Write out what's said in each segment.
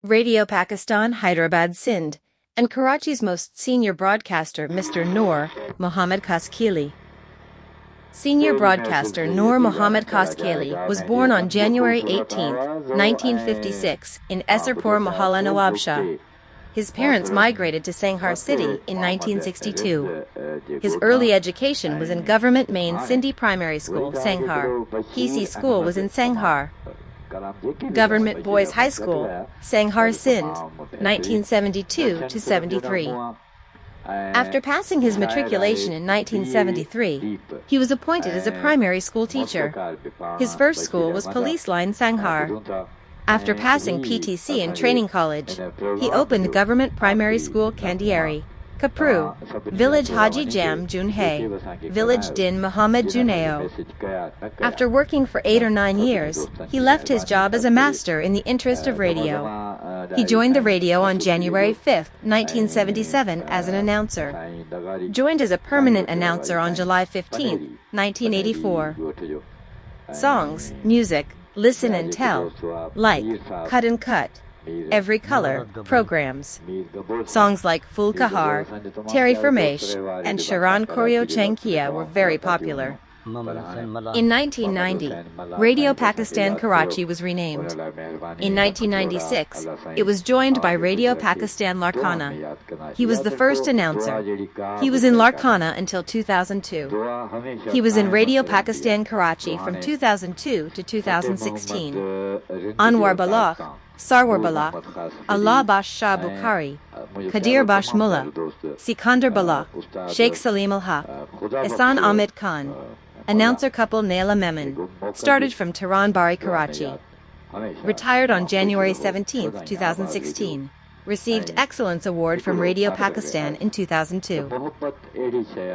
Radio Pakistan, Hyderabad, Sindh, and Karachi's most senior broadcaster, Mr. Noor, Muhammad Khaskheli. Senior broadcaster Noor Muhammad Khaskheli was born on January 18, 1956, in Esserpur Mohalla Nawabshah. His parents migrated to Sanghar City in 1962. His early education was in Government Main Sindhi Primary School, Sanghar. PC School was in Sanghar. Government Boys High School, Sanghar, Sindh, 1972 to 73. After passing his matriculation in 1973, he was appointed as a primary school teacher. His first school was Police Line, Sanghar. After passing PTC in training college, he opened Government Primary School, Kandiari, Kapru, Village Haji Jam Junhay, Village Din Muhammad Juneo. After working for 8 or 9 years, he left his job as a master in the interest of radio. He joined the radio on January 5, 1977 as an announcer. Joined as a permanent announcer on July 15, 1984. Songs, music, listen and tell, like, cut and cut, every color, programs. Songs like Ful Kahar, Terry Firmesh, and Sharan Koryo Chankia were very popular. In 1990, Radio Pakistan Karachi was renamed. In 1996, it was joined by Radio Pakistan Larkana. He was the first announcer. He was in Larkana until 2002. He was in Radio Pakistan Karachi from 2002 to 2016. Anwar Balagh, Sarwar Balagh, Allah Bash Shah Bukhari, Kadir Bash Mullah, Sikandar Balagh, Sheikh Salim al-Haq, Ihsan Ahmed Khan. Announcer couple Naila Memon, started from Tehran Bari, Karachi. Retired on January 17, 2016. Received Excellence Award from Radio Pakistan in 2002.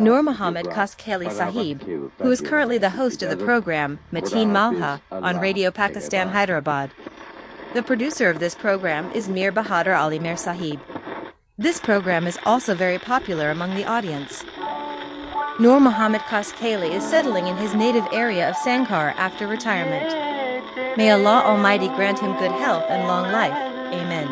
Noor Muhammad Khaskheli Sahib, who is currently the host of the program Mateen Malha on Radio Pakistan Hyderabad. The producer of this program is Mir Bahadur Ali Mir Sahib. This program is also very popular among the audience. Noor Muhammad Khaskheli is settling in his native area of Sanghar after retirement. May Allah Almighty grant him good health and long life. Amen.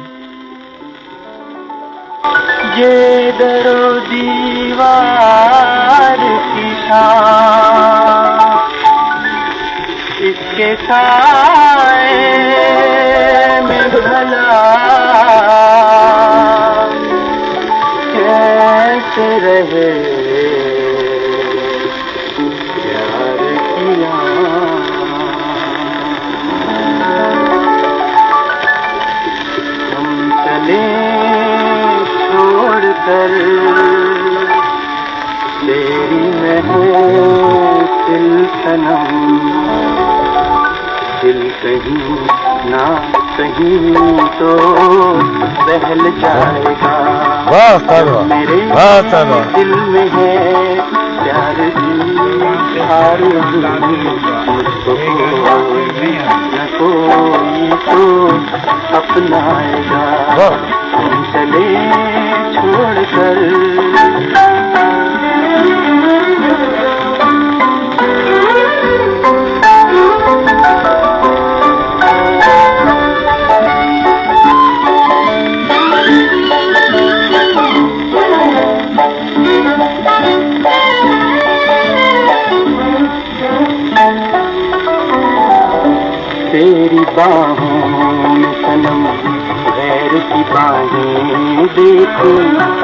तेरी महफिल सनम दिल कहीं ना कहीं तो बहल जाएगा मेरे दिल में है प्यार की मुझको न कोई तो अपनाएगा हम चले छोड़कर तेरी बाहों में सनम गैर की बाहें देखो